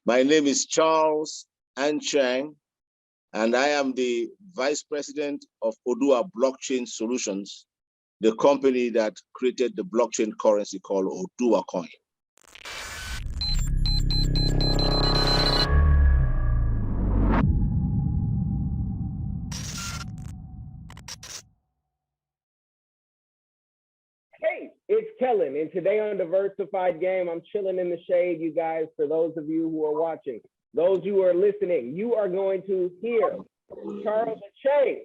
My name is Charles Anchang, and I am the Vice President of Oduwa Blockchain Solutions, the company that created the blockchain currency called Oduwa Coin. Hey, it's Kellen, and today on Diversified Game, I'm chilling in the shade, you guys. For those of you who are watching, those who are listening, you are going to hear Charles Anchang.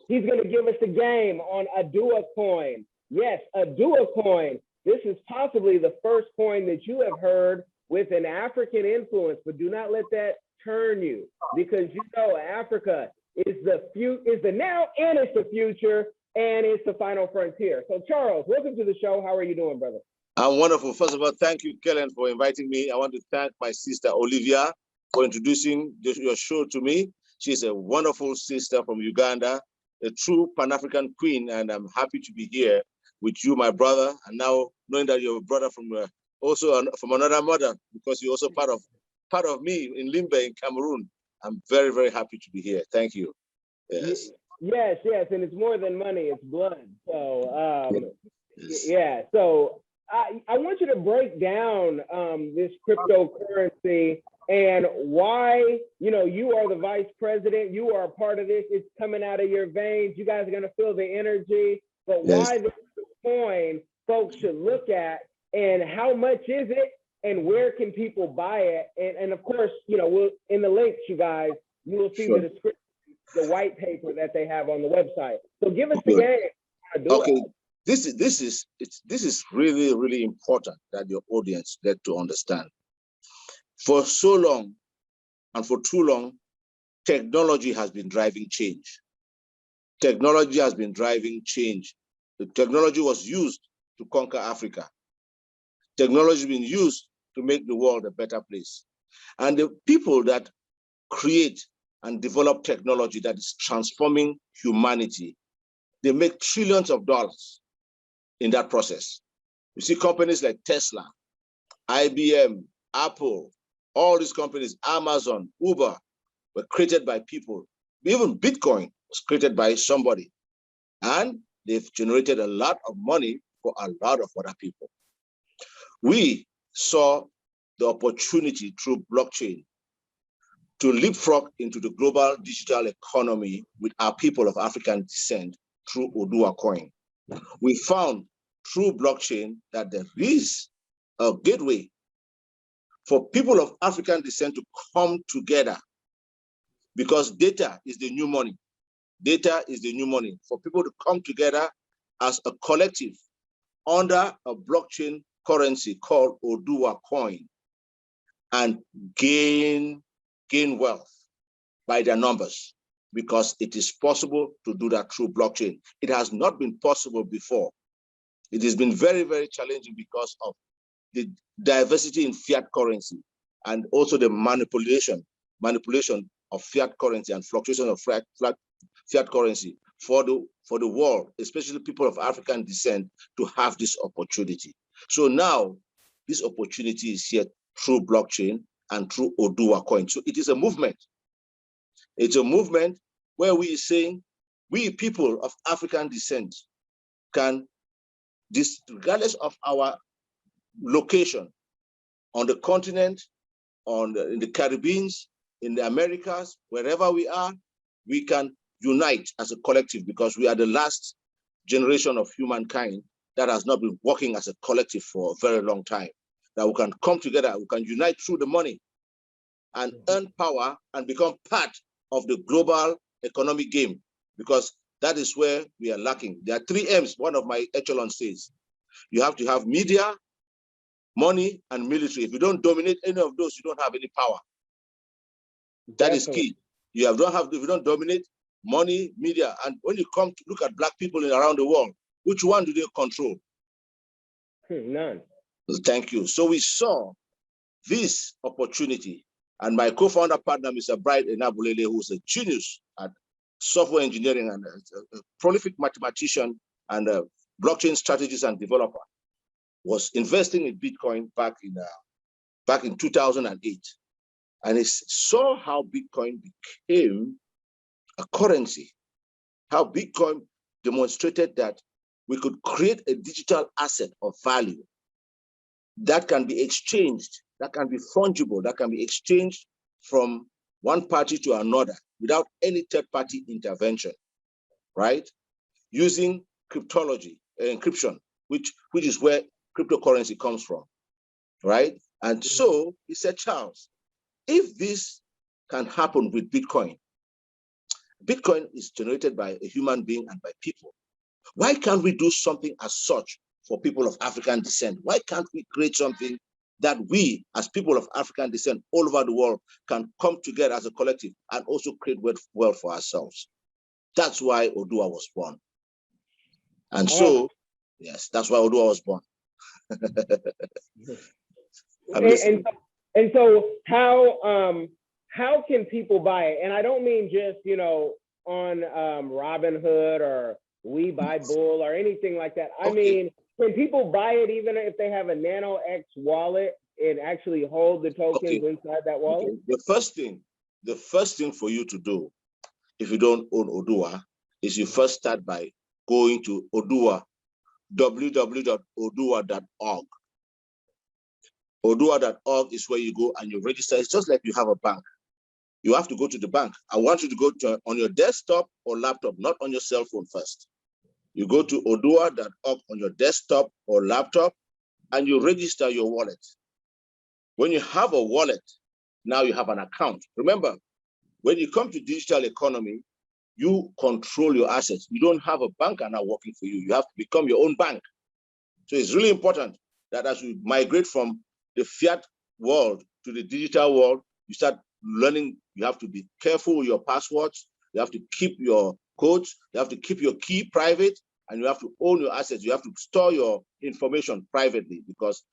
He's going to give us a game on Oduwa Coin. Yes, Oduwa Coin. This is possibly the first coin that you have heard with an African influence, but do not let that turn you, because you know Africa is the now and it's the future. And it's the final frontier. So Charles, welcome to the show. How are you doing, brother? I'm wonderful. First of all, thank you, Kellen, for inviting me. I want to thank my sister, Olivia, for introducing your show to me. She's a wonderful sister from Uganda, a true Pan-African queen, and I'm happy to be here with you, my brother. And now knowing that you're a brother from also from another mother, because you're also part of me in Limbe in Cameroon. I'm very, very happy to be here. Thank you. Yes. Yes, and it's more than money, it's blood. So, yes. Yeah, so I want you to break down this cryptocurrency and why, you are the vice president, you are a part of this, it's coming out of your veins, you guys are gonna feel the energy, but why this coin folks should look at, and how much is it, and where can people buy it? And of course, we'll, in the links, you guys, you will see the description, the white paper that they have on the website. So give us the game. Okay, this is really, really important that your audience get to understand. For so long and for too long, technology has been driving change. Technology has been driving change. The technology was used to conquer Africa. Technology has been used to make the world a better place. And the people that create and develop technology that is transforming humanity, they make trillions of dollars in that process. You see companies like Tesla, IBM, Apple, all these companies, Amazon, Uber, were created by people. Even Bitcoin was created by somebody. And they've generated a lot of money for a lot of other people. We saw the opportunity through blockchain to leapfrog into the global digital economy with our people of African descent through Oduwa Coin. We found through blockchain that there is a gateway for people of African descent to come together, because data is the new money. Data is the new money. For people to come together as a collective under a blockchain currency called Oduwa Coin and gain wealth by their numbers, because it is possible to do that through blockchain. It has not been possible before. It has been very, very challenging because of the diversity in fiat currency and also the manipulation of fiat currency and fluctuation of fiat currency for the world, especially people of African descent, to have this opportunity. So now this opportunity is here through blockchain and through Oduwa Coin. So it is a movement. It's a movement where we are saying we people of African descent can, regardless of our location on the continent, in the Caribbean, in the Americas, wherever we are, we can unite as a collective, because we are the last generation of humankind that has not been working as a collective for a very long time. That we can come together, we can unite through the money and earn power and become part of the global economic game, because that is where we are lacking. There are 3 M's, one of my echelon says. You have to have media, money, and military. If you don't dominate any of those, you don't have any power. That is key. If you don't dominate money, media, and when you come to look at Black people around the world, which one do they control? None. Thank you. So we saw this opportunity, and my co-founder partner, Mr. Bright Enabulele, who's a genius at software engineering and a prolific mathematician and a blockchain strategist and developer, was investing in Bitcoin back in 2008. and he saw how Bitcoin became a currency, how Bitcoin demonstrated that we could create a digital asset of value that can be exchanged, that can be fungible, that can be exchanged from one party to another without any third-party intervention, right? Using cryptology, encryption, which is where cryptocurrency comes from, right? And so he said, Charles, if this can happen with Bitcoin, Bitcoin is generated by a human being and by people. Why can't we do something as such for people of African descent? Why can't we create something that we, as people of African descent all over the world, can come together as a collective and also create wealth for ourselves? That's why Oduwa was born. And so, yes, that's why Oduwa was born. And so how can people buy it? And I don't mean just, you know, on Robinhood or We Buy Bull or anything like that. I mean, can people buy it even if they have a Nano X wallet and actually hold the tokens inside that wallet? The first thing for you to do, if you don't own Oduwa, is you first start by going to Oduwa, www.oduwa.org. Oduwa.org is where you go and you register. It's just like you have a bank. You have to go to the bank. I want you to go to on your desktop or laptop, not on your cell phone first. You go to oduwa.org on your desktop or laptop and you register your wallet. When you have a wallet, now you have an account. Remember, when you come to digital economy, you control your assets. You don't have a banker now working for you. You have to become your own bank. So it's really important that as you migrate from the fiat world to the digital world, you start learning. You have to be careful with your passwords. You have to keep your codes. You have to keep your key private, and you have to own your assets. You have to store your information privately because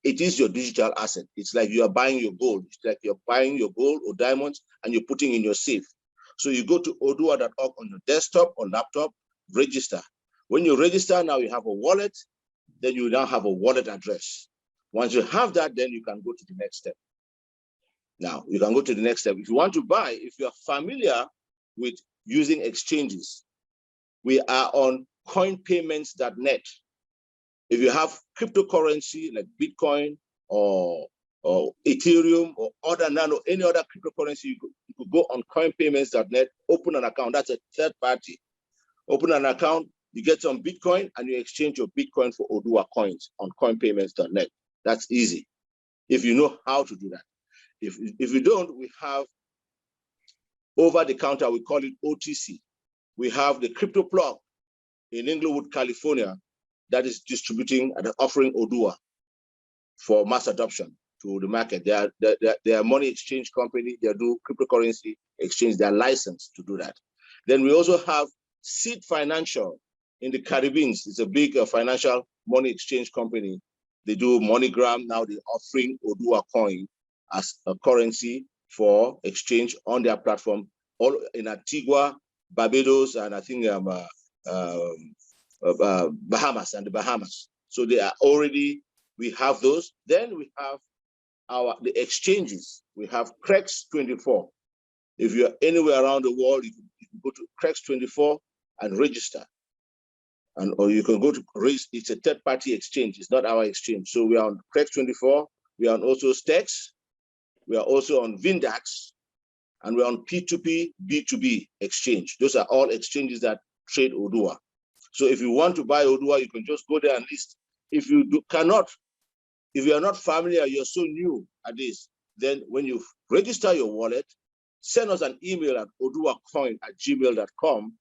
it is your digital asset. It's like you are buying your gold. It's like you're buying your gold or diamonds and you're putting in your safe. So you go to oduwa.org on your desktop or laptop, register. When you register, now you have a wallet, then you now have a wallet address. Once you have that, then you can go to the next step. Now, you can go to the next step. If you want to buy, if you are familiar with using exchanges, we are on coinpayments.net. If you have cryptocurrency like Bitcoin or Ethereum or other nano, any other cryptocurrency, you could go on coinpayments.net, open an account. That's a third party. Open an account, you get some Bitcoin, and you exchange your Bitcoin for Oduwa coins on coinpayments.net. That's easy, if you know how to do that. If you don't, we have over the counter, we call it OTC. We have the Crypto Plug in Inglewood, California, that is distributing and offering Oduwa for mass adoption to the market. They are money exchange company. They do cryptocurrency exchange. They are licensed to do that. Then we also have Seed Financial in the Caribbean. It's a big financial money exchange company. They do MoneyGram. Now they're offering Oduwa Coin as a currency for exchange on their platform, all in Antigua, Barbados, and I think Bahamas and the Bahamas. So they are already, we have those. Then we have the exchanges. We have CREX24. If you're anywhere around the world, you can go to CREX24 and register. Or you can go to, it's a third-party exchange. It's not our exchange. So we are on CREX24. We are on also STEX. We are also on Vindax. And we're on P2P, B2B exchange. Those are all exchanges that trade Oduwa. So if you want to buy Oduwa, you can just go there and list. If you if you are not familiar, you're so new at this, then when you register your wallet, send us an email at oduwacoin@gmail.com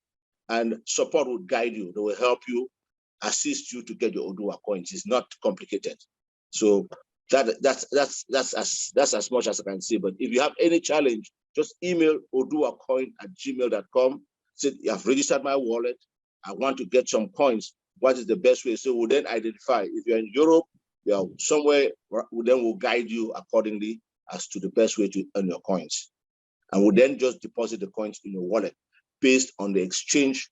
and support will guide you. They will help you, assist you to get your Oduwa coins. It's not complicated. So that's as much as I can say. But if you have any challenge, just email oduwacoin@gmail.com. Say, I've registered my wallet. I want to get some coins. What is the best way? So we'll then identify. If you're in Europe, you are somewhere, then we'll guide you accordingly as to the best way to earn your coins. And we'll then just deposit the coins in your wallet based on the exchange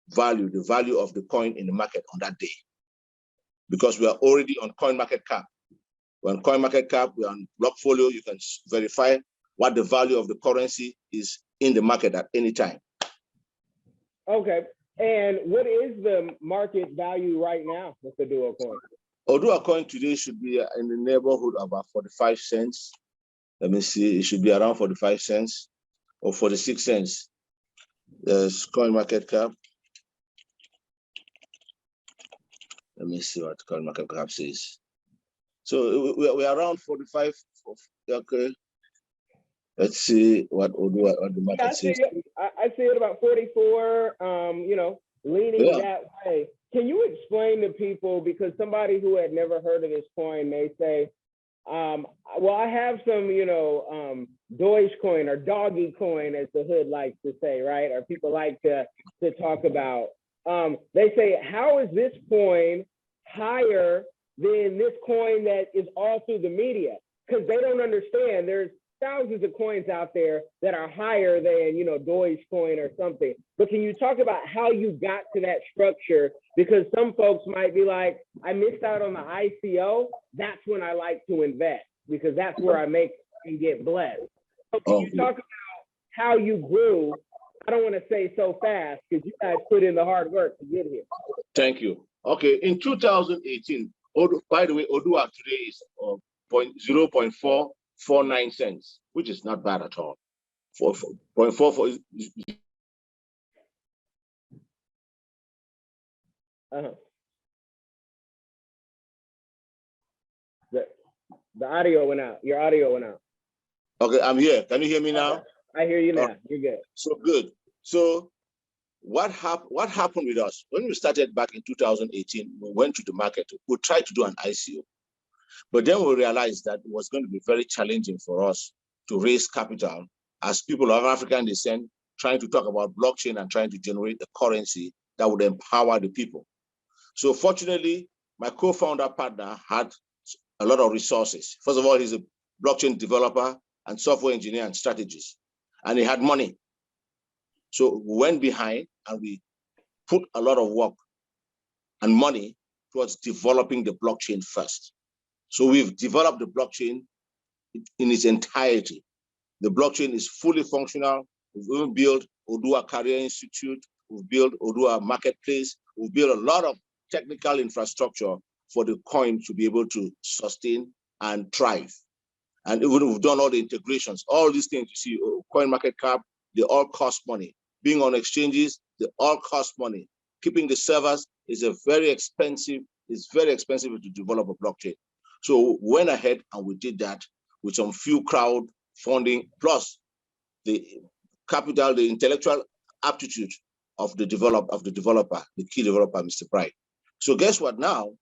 value, the value of the coin in the market on that day. Because we are already on CoinMarketCap. We're on CoinMarketCap, we're on Blockfolio. You can verify what the value of the currency is in the market at any time. Okay. And what is the market value right now with the Oduwa Coin? Oduwa Coin today should be in the neighborhood of about 45 cents. Let me see, it should be around 45 cents or 46 cents. There's coin market cap. Let me see what coin market cap says. So we're around 45. Okay. Let's see what the market says. I see it about 44, leaning that way. Can you explain to people, because somebody who had never heard of this coin may say, well, I have some, Dogecoin or doggy coin, as the hood likes to say, right? Or people like to talk about. They say, how is this coin higher than this coin that is all through the media? Because they don't understand. There's thousands of coins out there that are higher than, Dogecoin or something. But can you talk about how you got to that structure? Because some folks might be like, I missed out on the ICO. That's when I like to invest, because that's where I make and get blessed. So can you talk about how you grew? I don't want to say so fast, because you guys put in the hard work to get here. Thank you. Okay, in 2018, by the way, Oduwa today is 0.449 cents, which is not bad at all. 0.44. The audio went out. Your audio went out. Okay, I'm here. Can you hear me now? I hear you now. You're good. So good. So what happened with us when we started back in 2018? We went to the market. We tried to do an ICO, but then we realized that it was going to be very challenging for us to raise capital as people of African descent, trying to talk about blockchain and trying to generate a currency that would empower the people. So fortunately, my co-founder partner had a lot of resources. First of all, he's a blockchain developer and software engineer and strategist, and he had money. So we went behind and we put a lot of work and money towards developing the blockchain first. So we've developed the blockchain in its entirety. The blockchain is fully functional. We've built Oduwa Career Institute. We've built Oduwa Marketplace. We've built a lot of technical infrastructure for the coin to be able to sustain and thrive. And even we've done all the integrations, all these things you see, coin market cap, they all cost money. Being on exchanges, they all cost money. Keeping the servers is very expensive. It's very expensive to develop a blockchain. So we went ahead and we did that with some few crowd funding, plus the capital, the intellectual aptitude of the developer, the key developer, Mr. Pride. So guess what now?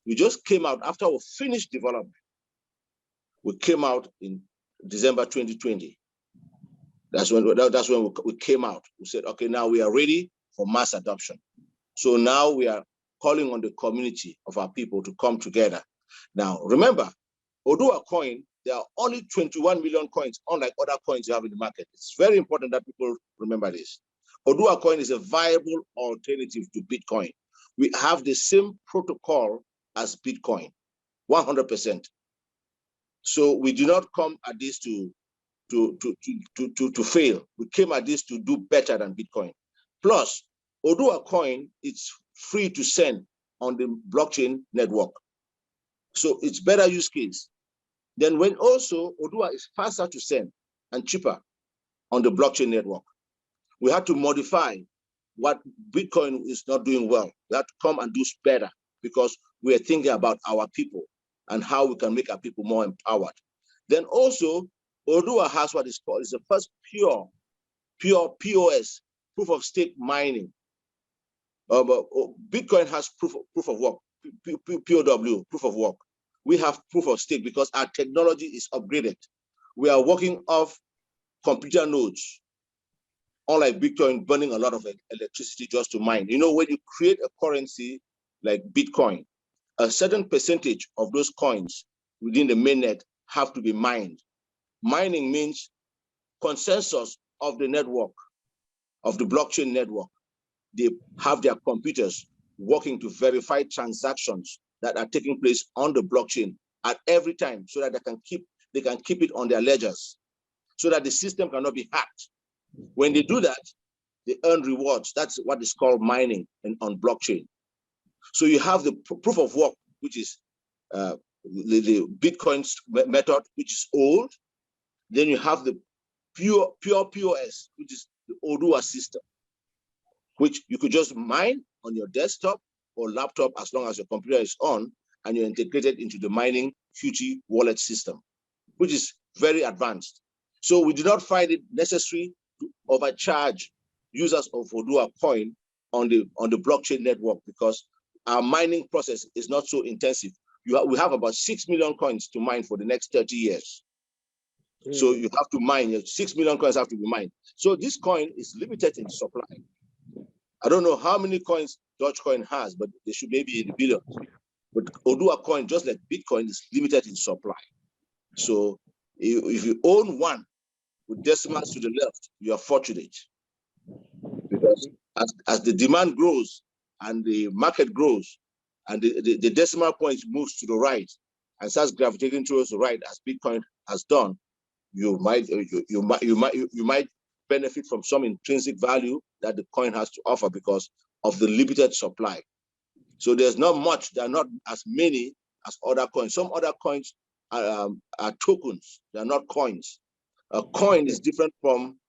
We just came out after we finished development. We came out in December 2020. That's when we came out. We said, okay, now we are ready for mass adoption. So now we are calling on the community of our people to come together. Now, remember, Oduwa Coin, there are only 21 million coins, unlike other coins you have in the market. It's very important that people remember this. Oduwa Coin is a viable alternative to Bitcoin. We have the same protocol as Bitcoin, 100%. So we do not come at this to fail. We came at this to do better than Bitcoin. Plus, Oduwa Coin, it's free to send on the blockchain network. So it's better use case. Then when also Oduwa is faster to send and cheaper on the blockchain network. We had to modify what Bitcoin is not doing well. We had to come and do better because we are thinking about our people and how we can make our people more empowered. Then also, Oduwa has what is called, is the first pure POS, proof of stake mining. Bitcoin has proof of work, POW, proof of work. We have proof of stake because our technology is upgraded. We are working off computer nodes, unlike Bitcoin burning a lot of electricity just to mine. You know, when you create a currency like Bitcoin, a certain percentage of those coins within the mainnet have to be mined. Mining means consensus of the network, of the blockchain network. They have their computers working to verify transactions that are taking place on the blockchain at every time so that they can keep it on their ledgers. so that the system cannot be hacked. When they do that, they earn rewards. That's what is called mining on blockchain. So you have the proof of work, which is the Bitcoin method, which is old. Then you have the pure POS, which is the Oduwa system, which you could just mine on your desktop or laptop as long as your computer is on and you're integrated into the mining Qt wallet system, which is very advanced. So we do not find it necessary to overcharge users of Oduwa Coin on the blockchain network because our mining process is not so intensive. We have about 6 million coins to mine for the next 30 years. So you have to mine, 6 million coins have to be mined. So this coin is limited in supply. I don't know how many coins Dogecoin has, but they should maybe in the billions. But Oduwa Coin, just like Bitcoin, is limited in supply. So if you own one with decimals to the left, you are fortunate. Because as the demand grows and the market grows and the decimal point moves to the right and starts gravitating towards the right as Bitcoin has done, you might benefit from some intrinsic value that the coin has to offer because of the limited supply. So there's not much, there are not as many as other coins. Some other coins are tokens, they're not coins. A coin is different from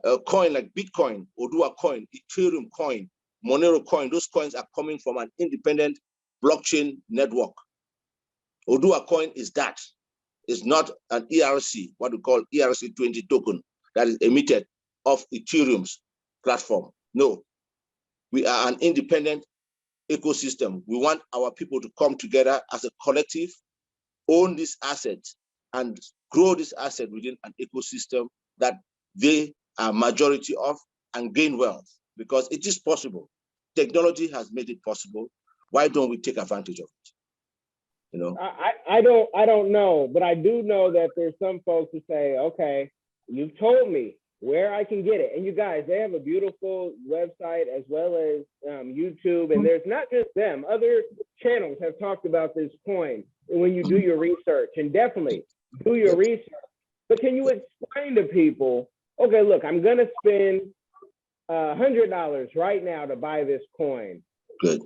a coin like Bitcoin, Oduwa Coin, Ethereum Coin, Monero Coin. Those coins are coming from an independent blockchain network. Oduwa Coin is that. It's not an ERC, what we call ERC20 token that is emitted off Ethereum's platform. No, we are an independent ecosystem. We want our people to come together as a collective, own this asset, and grow this asset within an ecosystem that they are majority of and gain wealth, because it is possible. Technology has made it possible. Why don't we take advantage of it? You know, I don't know, but I do know that there's some folks who say, okay, you've told me where I can get it. And you guys, they have a beautiful website as well as YouTube. And there's not just them, other channels have talked about this coin when you do your research, and definitely do your research. But can you explain to people, okay, look, I'm gonna spend $100 right now to buy this coin. good.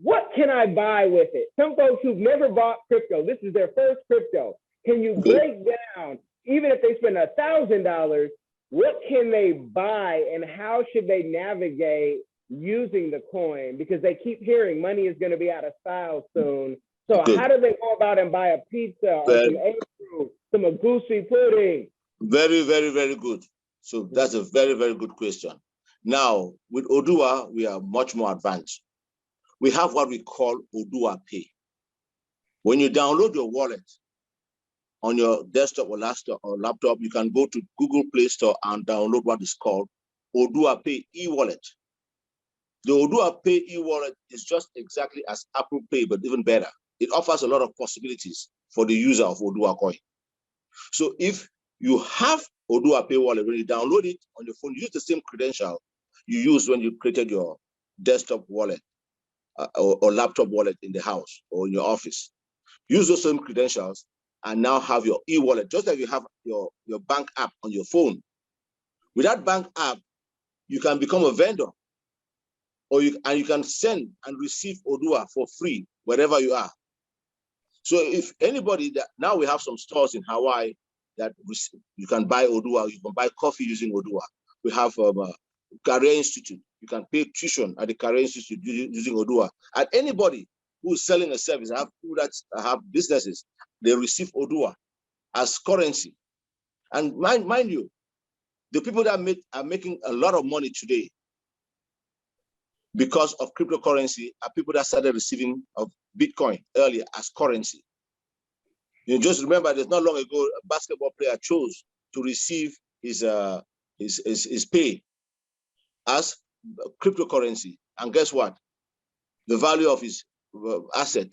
What can I buy with it? Some folks who've never bought crypto, this is their first crypto. Can you break down, even if they spend $1,000, what can they buy and how should they navigate using the coin? Because they keep hearing money is going to be out of style soon. So how do they go about and buy a pizza or some egg fruit, some agusi pudding? Very, very, very good. So that's a very, very good question. Now, with Oduwa, we are much more advanced. We have what we call Oduwa Pay. When you download your wallet on your desktop or laptop, you can go to Google Play Store and download what is called Oduwa Pay e-wallet. The Oduwa Pay e-wallet is just exactly as Apple Pay, but even better. It offers a lot of possibilities for the user of Oduwa Coin. So if you have Oduwa Pay wallet, when you download it on your phone, use the same credential you used when you created your desktop wallet or laptop wallet in the house or in your office. Use those same credentials and now have your e-wallet, just like you have your bank app on your phone. With that bank app, you can become a vendor, or you can send and receive Oduwa for free wherever you are. So if anybody now we have some stores in Hawaii that you can buy Oduwa, you can buy coffee using Oduwa. We have Career Institute. You can pay tuition at the Career Institute using Oduwa. And anybody who is selling a service, I have people that have businesses, they receive Oduwa as currency. And mind you, the people that are making a lot of money today because of cryptocurrency are people that started receiving of Bitcoin earlier as currency. You just remember, there's not long ago, a basketball player chose to receive his pay as cryptocurrency. And guess what? The value of his asset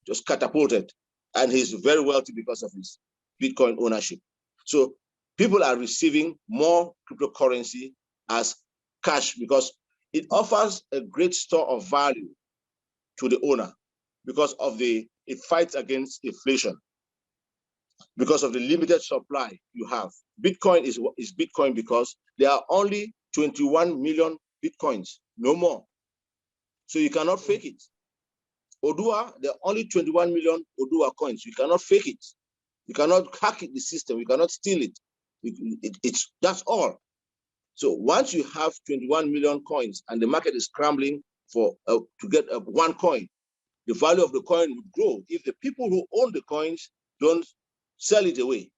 just catapulted, and he's very wealthy because of his Bitcoin ownership. So people are receiving more cryptocurrency as cash because it offers a great store of value to the owner because of it fights against inflation, because of the limited supply you have. Bitcoin is Bitcoin because there are only 21 million Bitcoins, no more. So you cannot fake it. Oduwa, there are only 21 million Oduwa coins. You cannot fake it. You cannot hack the system. You cannot steal it. That's all. So once you have 21 million coins and the market is scrambling for to get one coin, the value of the coin would grow if the people who own the coins don't sell it away,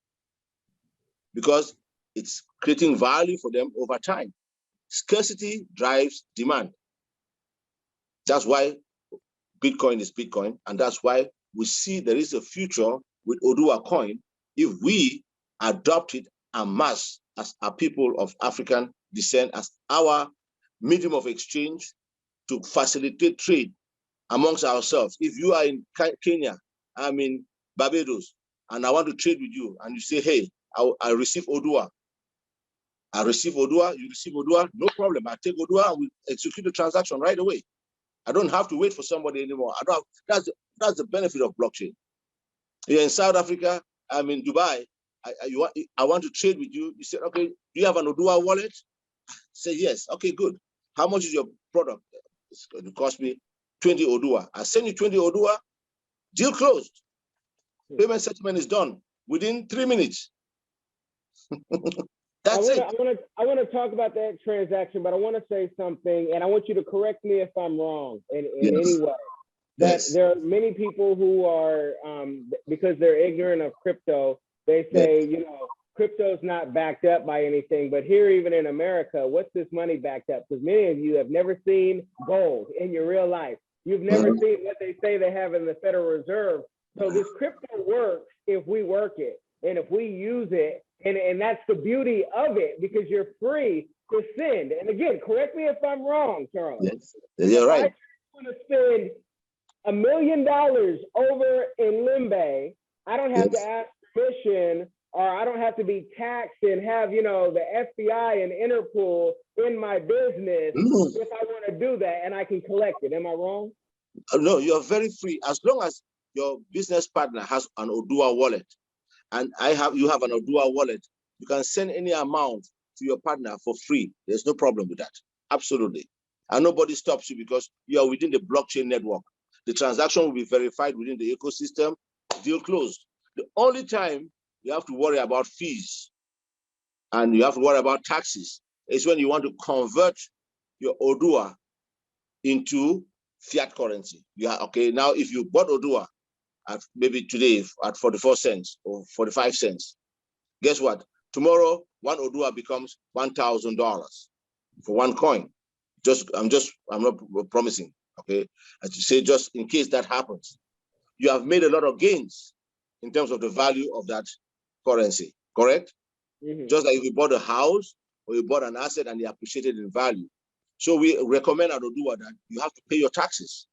because it's creating value for them over time. Scarcity drives demand. That's why Bitcoin is Bitcoin, and that's why we see there is a future with Oduwa Coin if we adopt it en masse as a people of African descent, as our medium of exchange to facilitate trade amongst ourselves. If you are in Kenya, I'm in Barbados, and I want to trade with you, and you say, hey, I receive Oduwa. I receive Oduwa, you receive Oduwa, no problem. I take Oduwa and we execute the transaction right away. I don't have to wait for somebody anymore. I don't have, that's the benefit of blockchain. You're in South Africa, I'm in Dubai, I want to trade with you. You said, okay, do you have an Oduwa wallet? Say yes. Okay, good. How much is your product? It's going to cost me 20 Oduwa. I send you 20 Oduwa, deal closed. Payment settlement is done within 3 minutes. That's it. I want to talk about that transaction, but I want to say something, and I want you to correct me if I'm wrong in any way. That there are many people who are, because they're ignorant of crypto, they say, you know, crypto's not backed up by anything. But here, even in America, what's this money backed up? Because many of you have never seen gold in your real life. You've never seen what they say they have in the Federal Reserve. So this crypto works if we work it and if we use it. And that's the beauty of it, because you're free to send. And again, correct me if I'm wrong, Charles. Yes, you're right. If I want to spend $1 million over in Limbe, I don't have to ask permission, or I don't have to be taxed and have, you know, the FBI and Interpol in my business if I want to do that, and I can collect it. Am I wrong? No, you're very free as long as your business partner has an Oduwa wallet, and you have an Oduwa wallet. You can send any amount to your partner for free. There's no problem with that. Absolutely. And nobody stops you because you are within the blockchain network. The transaction will be verified within the ecosystem, deal closed. The only time you have to worry about fees and you have to worry about taxes is when you want to convert your Oduwa into fiat currency. Okay, now if you bought Oduwa at maybe today at 44 cents or 45 cents, guess what? Tomorrow, one Oduwa becomes $1,000 for one coin. I'm not promising, okay? As you say, just in case that happens, you have made a lot of gains in terms of the value of that currency, correct? Just like if you bought a house or you bought an asset and they appreciated in value. So we recommend at Oduwa that you have to pay your taxes.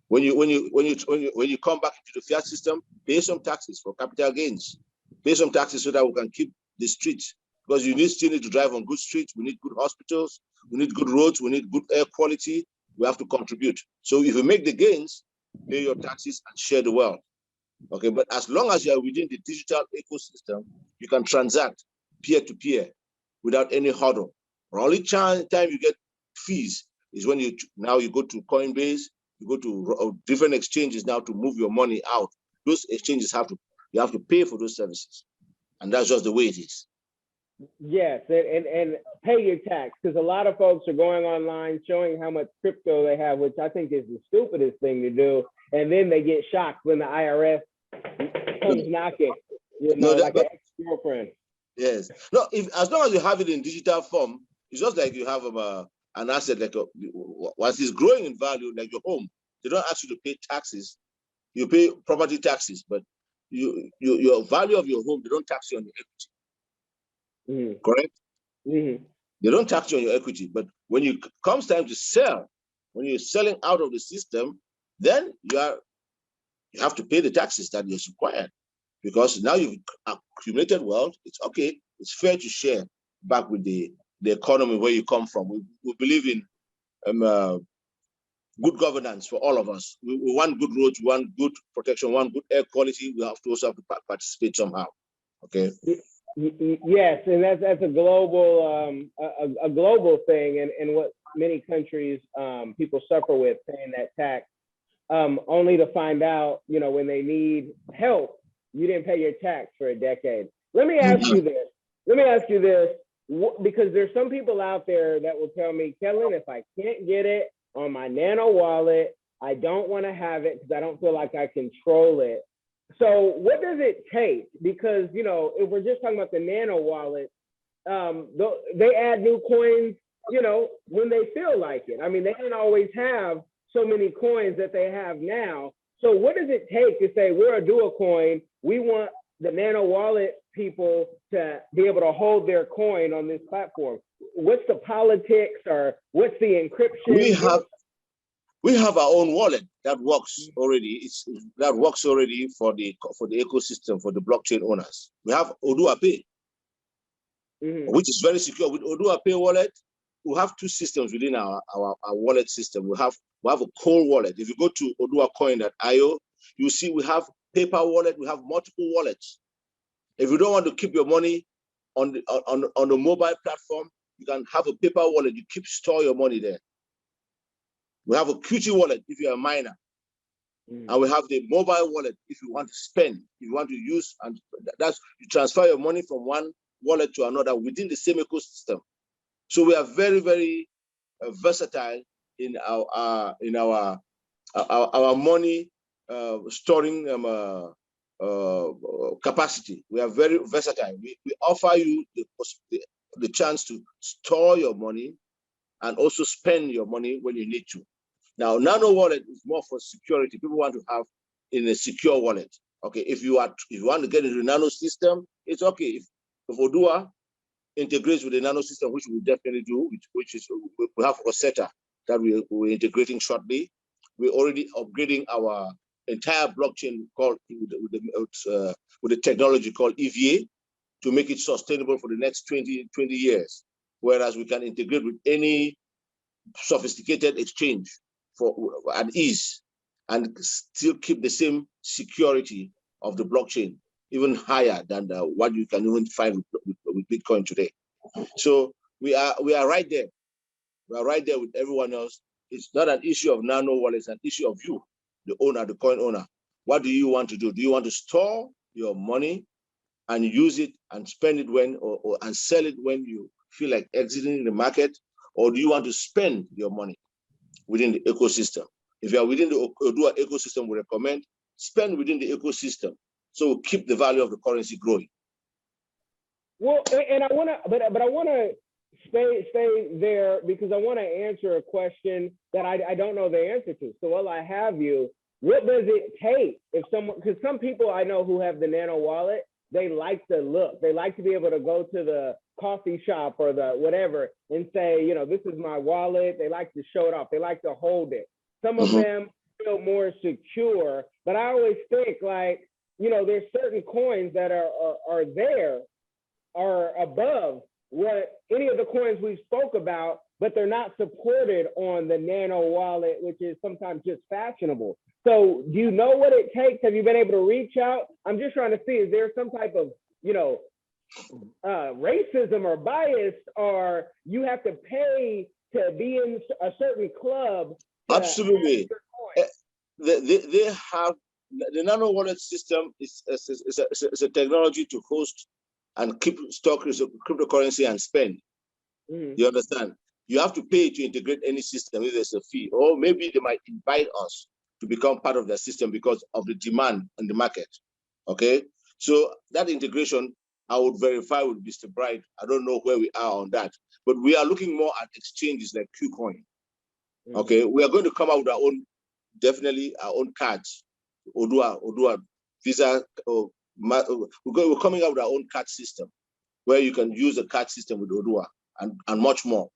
When you come back into the fiat system, pay some taxes for capital gains. Pay some taxes so that we can keep the streets, because you still need to drive on good streets. We need good hospitals. We need good roads. We need good air quality. We have to contribute. So if you make the gains, pay your taxes and share the wealth. Okay, but as long as you are within the digital ecosystem, you can transact peer-to-peer without any hurdle. The only time you get fees is when you go to Coinbase, you go to different exchanges now to move your money out. Those exchanges you have to pay for those services, and that's just the way it is. Yes, and pay your tax, because a lot of folks are going online showing how much crypto they have, which I think is the stupidest thing to do, and then they get shocked when the IRS comes knocking, like an ex-girlfriend. Yes. No, as long as you have it in digital form, it's just like you have an asset, like once it's growing in value, like your home. They don't ask you to pay taxes. You pay property taxes, but your value of your home, they don't tax you on your equity. Correct? They don't tax you on your equity, but when it comes time to sell, when you're selling out of the system, then you have to pay the taxes that is required, because now you've accumulated wealth. It's okay. It's fair to share back with the economy where you come from. We believe in good governance for all of us. We want good roads, we want good protection, we want good air quality. We have to also have to participate somehow. Okay. Yes, and that's a global a global thing, and what many countries people suffer with paying that tax, only to find out, when they need help, you didn't pay your tax for a decade. Let me ask you this. Because there's some people out there that will tell me, Kellen, if I can't get it on my Nano wallet, I don't want to have it because I don't feel like I control it. So what does it take? Because, if we're just talking about the Nano wallet, they add new coins, when they feel like it. I mean, they didn't always have so many coins that they have now. So what does it take to say we're Oduwa Coin? We want the Nano wallet people to be able to hold their coin on this platform. What's the politics, or what's the encryption? We have our own wallet that works already. That works already for the ecosystem, for the blockchain owners. We have Oduwa Pay, which is very secure. With Oduwa Pay wallet, we have two systems within our wallet system. We have a cold wallet. If you go to oduwacoin.io, you see we have paper wallet. We have multiple wallets. If you don't want to keep your money on the mobile platform, you can have a paper wallet. You store your money there. We have a QT wallet if you're a miner. And we have the mobile wallet if you want to spend, if you want to use, and that's you transfer your money from one wallet to another within the same ecosystem. So we are very, very versatile in our money storing capacity. We are very versatile. We offer you the chance to store your money and also spend your money when you need to. Now, Nano wallet is more for security. People want to have in a secure wallet. Okay, if you want to get into the Nano system, it's okay. If Oduwa integrates with the Nano system, which we definitely do, which is we have Oseta that we're integrating shortly. We're already upgrading our entire blockchain called with the technology called EVA to make it sustainable for the next 20 years. Whereas we can integrate with any sophisticated exchange at ease and still keep the same security of the blockchain, even higher than what you can even find with Bitcoin today. So we are right there. We are right there with everyone else. It's not an issue of Nano wallet, it's an issue of you, the owner, the coin owner. What do you want to do? Do you want to store your money and use it and spend it when and sell it when you feel like exiting the market? Or do you want to spend your money within the ecosystem? If you are within the Oduwa ecosystem, we recommend spend within the ecosystem. So keep the value of the currency growing. Well, and I want to, but I want to stay there because I want to answer a question that I don't know the answer to. So while I have you, what does it take if someone, because some people I know who have the Nano wallet, they like the look. They like to be able to go to the coffee shop or the whatever and say, this is my wallet. They like to show it off. They like to hold it. Some of them feel more secure, but I always think like, there's certain coins that are there, are above what any of the coins we spoke about, but they're not supported on the Nano wallet, which is sometimes just fashionable. So do you know what it takes? Have you been able to reach out? I'm just trying to see, is there some type of, racism or bias, or you have to pay to be in a certain club? Absolutely. They have, the Nano wallet system is a technology to host and keep stock cryptocurrency and spend. You understand? You have to pay to integrate any system if there's a fee, or maybe they might invite us to become part of their system because of the demand in the market. Okay, so that integration I would verify with Mr. Bright. I don't know where we are on that, but we are looking more at exchanges like KuCoin. Okay, we are going to come out with our own, definitely our own cards, Oduwa Visa. We're coming out with our own card system where you can use a card system with Oduwa and much more.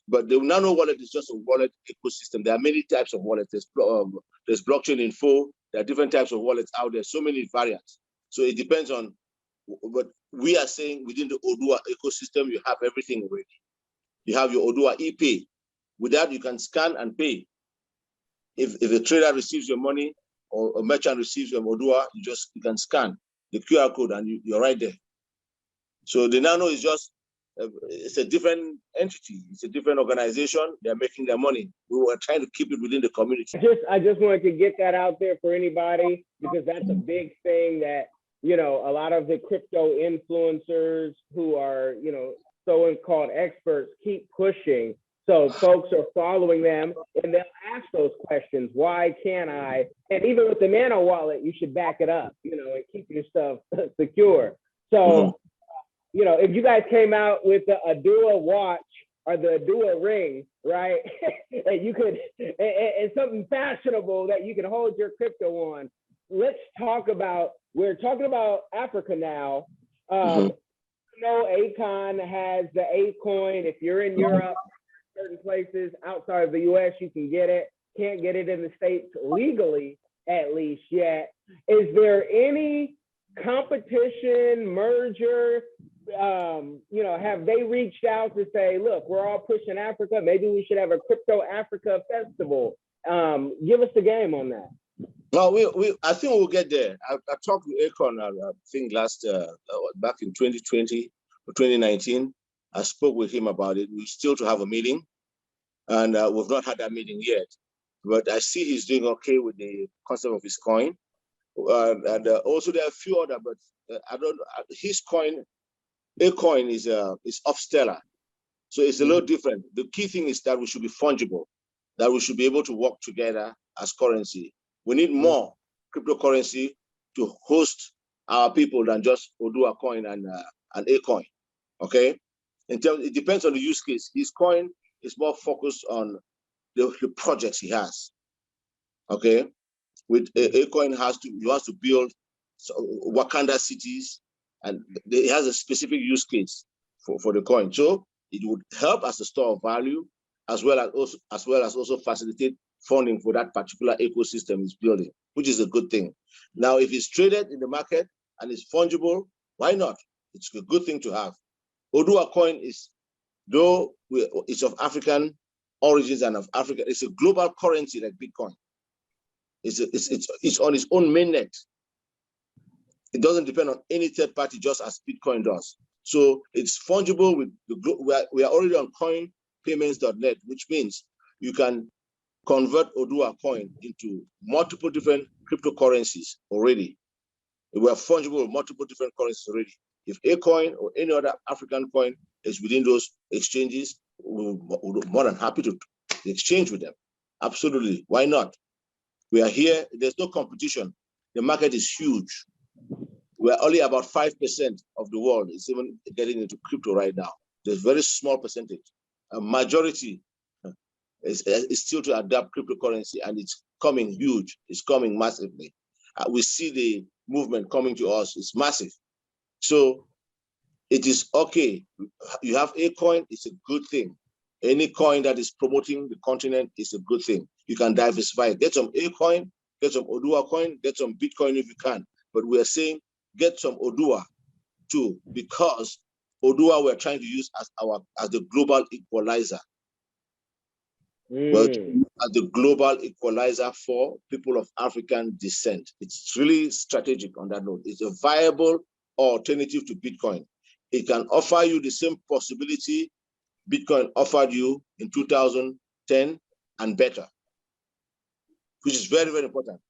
But the Nano wallet is just a wallet ecosystem. There are many types of wallets. There's blockchain info. There are different types of wallets out there. So many variants. So it depends on. But we are saying within the Oduwa ecosystem, you have everything already. You have your Oduwa ePay. With that, you can scan and pay. If a trader receives your money or a merchant receives your Oduwa, you can scan the QR code and you're right there. So the Nano is just, it's a different entity. It's a different organization. They're making their money. We were trying to keep it within the community. I just wanted to get that out there for anybody, because that's a big thing that, you know, a lot of the crypto influencers who are, you know, so-called experts keep pushing. So folks are following them and they'll ask those questions. Why can't I? And even with the Nano wallet, you should back it up, you know, and keep your stuff secure. So, you know, if you guys came out with the Oduwa watch or the Oduwa ring, right? And you could, and something fashionable that you can hold your crypto on. Let's talk about, we're talking about Africa now. You know, Anchang has the A coin. If you're in Europe, certain places outside of the US, you can get it. Can't get it in the States legally, at least yet. Is there any competition, merger? You know, have they reached out to say, look, we're all pushing Africa. Maybe we should have a Crypto Africa festival. Give us the game on that. Well, I think we'll get there. I talked with Akon, I think back in 2020 or 2019. I spoke with him about it. We still to have a meeting, and we've not had that meeting yet. But I see he's doing okay with the concept of his coin, and also there are a few other. But I don't. His coin, a coin is off stellar, so it's a little different. The key thing is that we should be fungible, that we should be able to work together as currency. We need more cryptocurrency to host our people than just Oduwa Coin and a coin. Okay, it depends on the use case. His coin is more focused on the projects he has. Okay, with a coin he wants to build Wakanda cities, and it has a specific use case for the coin. So it would help as a store of value, as well as also facilitate funding for that particular ecosystem is building, which is a good thing. Now, if it's traded in the market and it's fungible, why not? It's a good thing to have. Oduwa Coin is, though it's of African origins and of Africa, it's a global currency like Bitcoin. It's on its own mainnet. It doesn't depend on any third party, just as Bitcoin does. So it's fungible with we are already on coinpayments.net, which means you can convert Oduwa Coin into multiple different cryptocurrencies already. We are fungible with multiple different currencies already. If a coin or any other African coin is within those exchanges, we're more than happy to exchange with them. Absolutely. Why not? We are here. There's no competition. The market is huge. We're only about 5% of the world is even getting into crypto right now. There's a very small percentage. A majority is still to adapt cryptocurrency, and it's coming huge. It's coming massively. We see the movement coming to us. It's massive. So it is okay. You have a coin, it's a good thing. Any coin that is promoting the continent is a good thing. You can diversify. Get some a coin, get some Oduwa Coin, get some Bitcoin if you can. But we are saying get some Oduwa too, because Oduwa we're trying to use as the global equalizer. But as the global equalizer for people of African descent. It's really strategic on that note. It's a viable alternative to Bitcoin. It can offer you the same possibility Bitcoin offered you in 2010 and better, which is very, very important.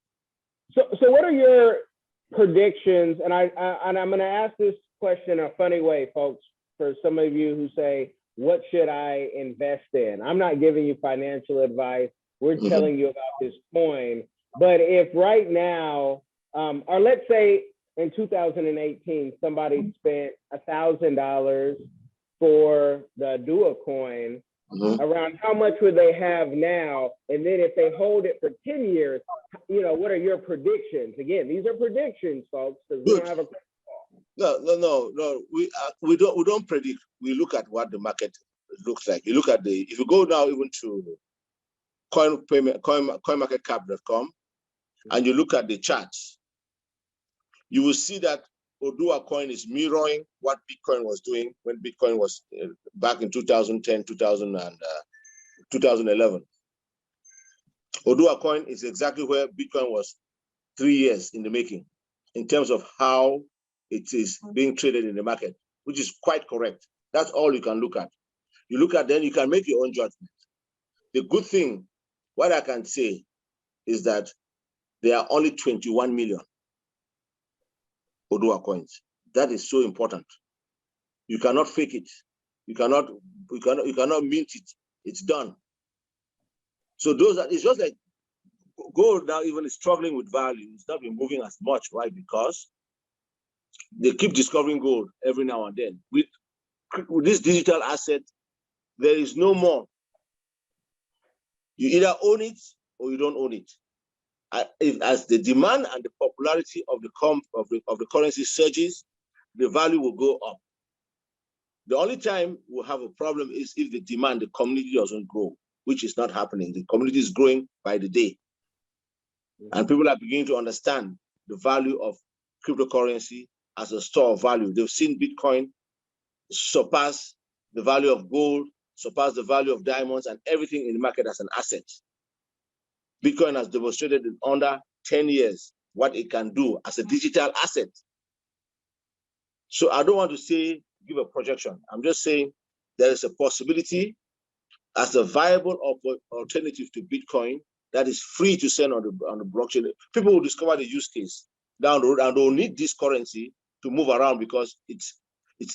So what are your predictions? And I'm going to ask this question in a funny way, folks, for some of you who say, what should I invest in? I'm not giving you financial advice. We're telling you about this coin. But if right now, or let's say in 2018, somebody spent $1,000 for the Oduwa Coin, around how much would they have now? And then if they hold it for 10 years, you know, what are your predictions? Again, these are predictions, folks, because we don't have a crystal ball. No. We don't predict. We look at what the market looks like. You look at if you go now even to coinmarketcap.com and you look at the charts, you will see that Oduwa Coin is mirroring what Bitcoin was doing when Bitcoin was back in 2010, 2011. Oduwa Coin is exactly where Bitcoin was 3 years in the making in terms of how it is being traded in the market. which is quite correct. That's all you can look at. You look at, then you can make your own judgment. The good thing, what I can say is that there are only 21 million Oduwa coins. That is so important. You cannot fake it. You cannot mint it. It's done. So it's just like gold now even is struggling with value. It's not been moving as much, right? Because they keep discovering gold every now and then. With this digital asset, there is no more. You either own it or you don't own it. As the demand and the popularity of the currency surges, the value will go up. The only time we'll have a problem is if the demand, the community doesn't grow, which is not happening. The community is growing by the day. And people are beginning to understand the value of cryptocurrency as a store of value. They've seen Bitcoin surpass the value of gold, surpass the value of diamonds, and everything in the market as an asset. Bitcoin has demonstrated in under 10 years what it can do as a digital asset. So I don't want to give a projection. I'm just saying there is a possibility as a viable alternative to Bitcoin that is free to send on the blockchain. People will discover the use case down the road, and they'll need this currency to move around because it's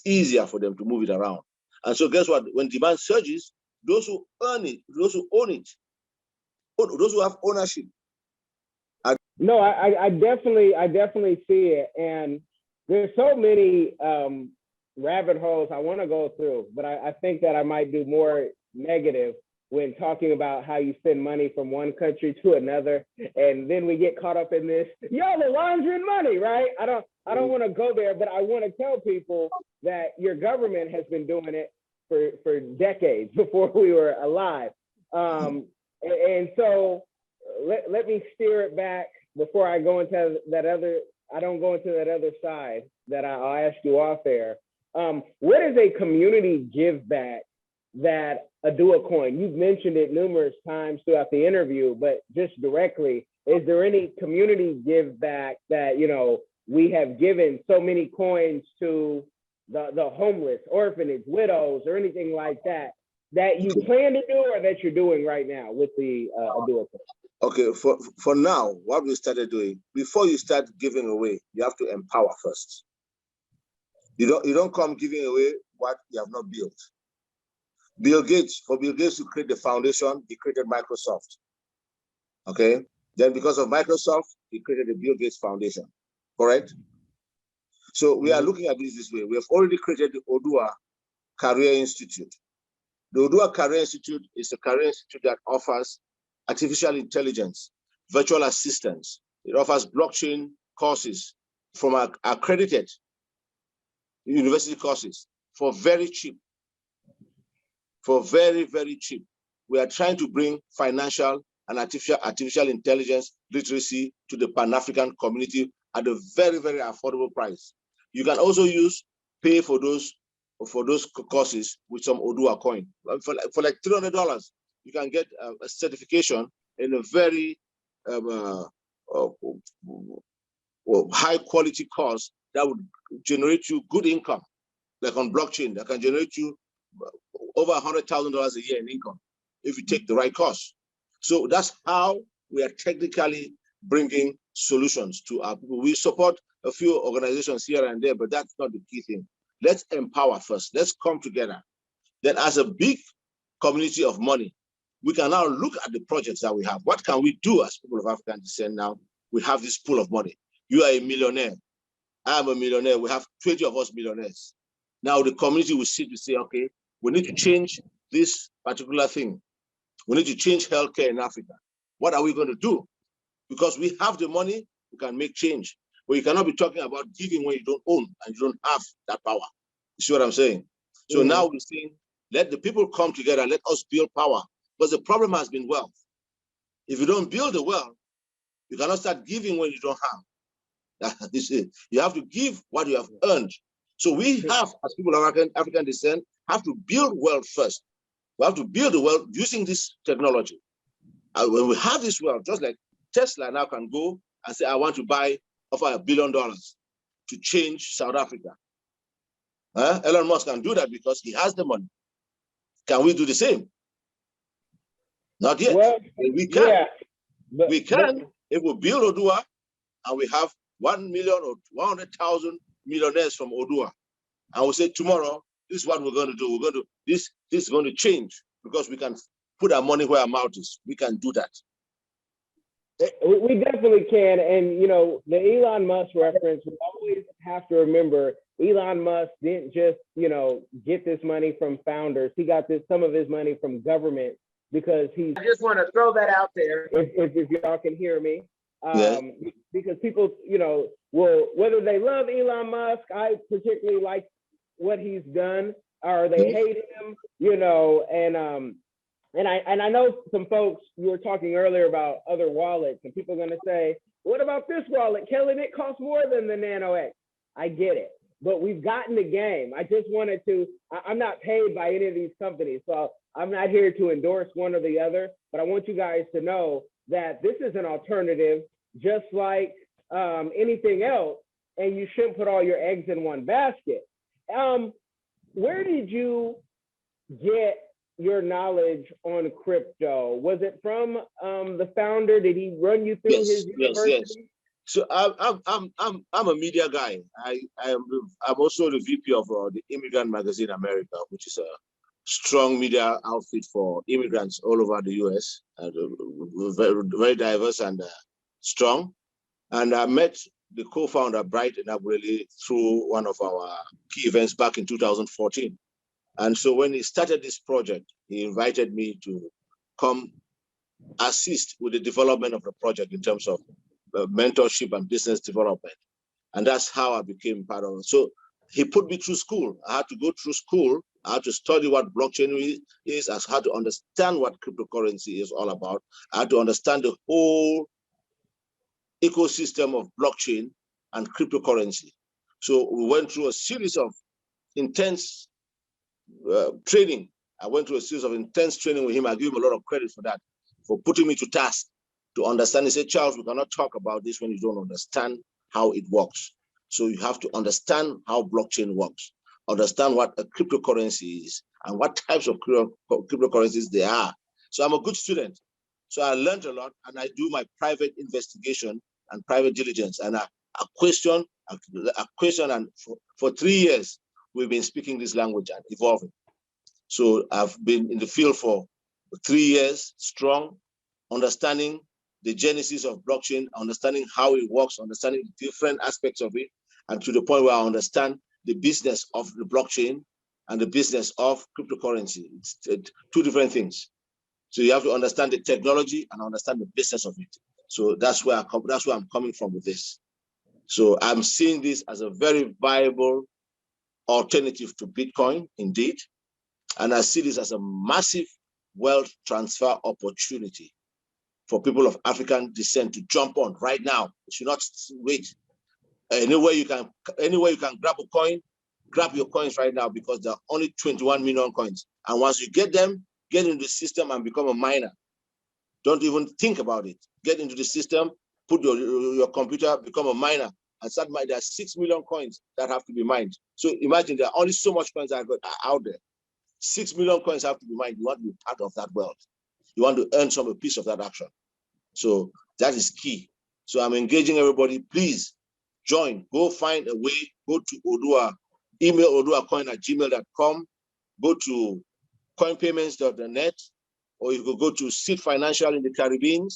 easier for them to move it around. And so guess what? When demand surges, those who earn it, those who own it, those who have ownership. No, I definitely see it. And there's so many rabbit holes I want to go through, but I think that I might do more negative when talking about how you send money from one country to another, and then we get caught up in this, y'all are laundering money, right? I don't want to go there, but I want to tell people that your government has been doing it for decades before we were alive. And so let me steer it back before I go into that other, I don't go into that other side that I'll ask you off there. What is a community give back that Oduwa Coin, you've mentioned it numerous times throughout the interview, but just directly, is there any community give back that, you know, we have given so many coins to the homeless, orphanage, widows, or anything like that, that you plan to do or that you're doing right now with the Oduwa Coin? Okay, for now, what we started doing, before you start giving away, you have to empower first. You don't come giving away what you have not built. For Bill Gates to create the foundation, he created Microsoft. Okay, then because of Microsoft, he created the Bill Gates Foundation, correct? So we are looking at this way. We have already created the Oduwa Career Institute. The Oduwa Career Institute is a career institute that offers artificial intelligence, virtual assistance. It offers blockchain courses from accredited university courses for very cheap. For very, very cheap. We are trying to bring financial and artificial intelligence literacy to the Pan-African community at a very, very affordable price. You can also pay for those courses with some Oduwa coin. For like $300, you can get a certification in a very high quality course that would generate you good income, like on blockchain, that can generate you over $100,000 a year in income if you take the right course. So that's how we are technically bringing solutions to our people. We support a few organizations here and there, but that's not the key thing. Let's empower first. Let's come together. Then as a big community of money, we can now look at the projects that we have. What can we do as people of African descent now? We have this pool of money. You are a millionaire. I am a millionaire. We have 20 of us millionaires. Now the community will sit to say, okay, we need to change this particular thing. We need to change healthcare in Africa. What are we going to do? Because we have the money, we can make change. But you cannot be talking about giving when you don't own and you don't have that power. You see what I'm saying? So now we're saying, let the people come together, let us build power. Because the problem has been wealth. If you don't build the wealth, you cannot start giving when you don't have. You have to give what you have earned. So we have, as people of African descent, have to build wealth first. We have to build the wealth using this technology. And when we have this wealth, just like Tesla now can go and say, I want to offer $1 billion to change South Africa. Elon Musk can do that because he has the money. Can we do the same? Not yet. Well, We can. yeah, We can if we build Oduwa and we have 1 million or 100,000 millionaires from Oduwa. And we say tomorrow, this is what we're going to do. We're going to this is going to change because we can put our money where our mouth is. We can do that. We definitely can. And, you know, the Elon Musk reference, we always have to remember Elon Musk didn't just, you know, get this money from founders. He got some of his money from government because I just want to throw that out there if y'all can hear me. Because people, you know, will, whether they love Elon Musk, I particularly like what he's done, or they hate him, you know, and I know some folks, you were talking earlier about other wallets, and people are going to say, what about this wallet? Kellen, it costs more than the Nano X. I get it, but we've gotten the game. I just wanted to, I'm not paid by any of these companies, so I'm not here to endorse one or the other, but I want you guys to know that this is an alternative, just like anything else, and you shouldn't put all your eggs in one basket. Where did you get your knowledge on crypto? Was it from the founder? Did he run you through his university? Yes. So I'm a media guy. I'm also the VP of the Immigrant Magazine America, which is a strong media outfit for immigrants all over the US, very, very diverse and strong. And I met the co-founder, Bright Enabrele, through one of our key events back in 2014. And so when he started this project, he invited me to come assist with the development of the project in terms of mentorship and business development. And that's how I became part of it. So he put me through school. I had to go through school. I had to study what blockchain is. I had to understand what cryptocurrency is all about. I had to understand the whole ecosystem of blockchain and cryptocurrency. So we went through a series of intense training. I went through a series of intense training with him. I give him a lot of credit for that, for putting me to task to understand. He said, Charles, we cannot talk about this when you don't understand how it works. So you have to understand how blockchain works, understand what a cryptocurrency is and what types of cryptocurrencies there are. So I'm a good student. So I learned a lot, and I do my private investigation and private diligence. And I question, and for 3 years, we've been speaking this language and evolving. So I've been in the field for 3 years, strong, understanding the genesis of blockchain, understanding how it works, understanding the different aspects of it, and to the point where I understand the business of the blockchain and the business of cryptocurrency. It's two different things. So you have to understand the technology and understand the business of it. So that's where I'm coming from with this. So I'm seeing this as a very viable alternative to Bitcoin, indeed. And I see this as a massive wealth transfer opportunity for people of African descent to jump on right now. You should not wait. Anywhere you can grab a coin, grab your coins right now, because there are only 21 million coins. And once you get them, get into the system and become a miner. Don't even think about it. Get into the system, put your computer, become a miner, and start mining. There are 6 million coins that have to be mined. So imagine there are only so much coins that are out there. 6 million coins have to be mined. You want to be part of that wealth. You want to earn a piece of that action. So that is key. So I'm engaging everybody. Please join. Go find a way. Go to Oduwa. Email oduwacoin@gmail.com. Go to coinpayments.net, or you could go to Seed Financial in the Caribbean,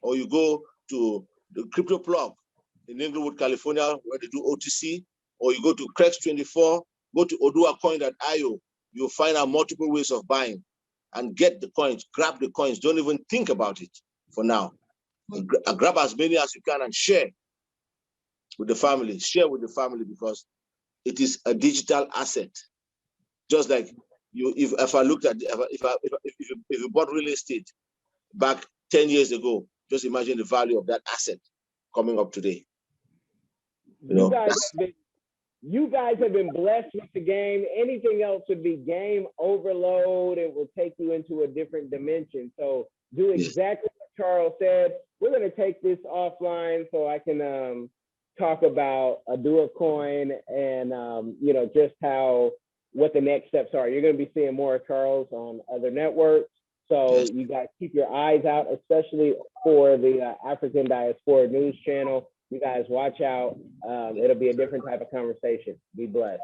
or you go to the Crypto Plug in Inglewood, California, where they do OTC, or you go to Crex24, go to oduwacoin.io. You'll find out multiple ways of buying and get the coins, grab the coins. Don't even think about it for now. Grab as many as you can and share with the family. Share with the family, because it is a digital asset. Just like you, if I looked at, if you bought real estate back 10 years ago, just imagine the value of that asset coming up today. You guys have been blessed with the game. Anything else would be game overload. It will take you into a different dimension. So do exactly what Charles said. We're going to take this offline so I can talk about Oduwa Coin and you know, just what the next steps are. You're going to be seeing more of Charles on other networks. So Yes. you guys keep your eyes out, especially for the African Diaspora News Channel. You guys watch out. It'll be a different type of conversation. Be blessed.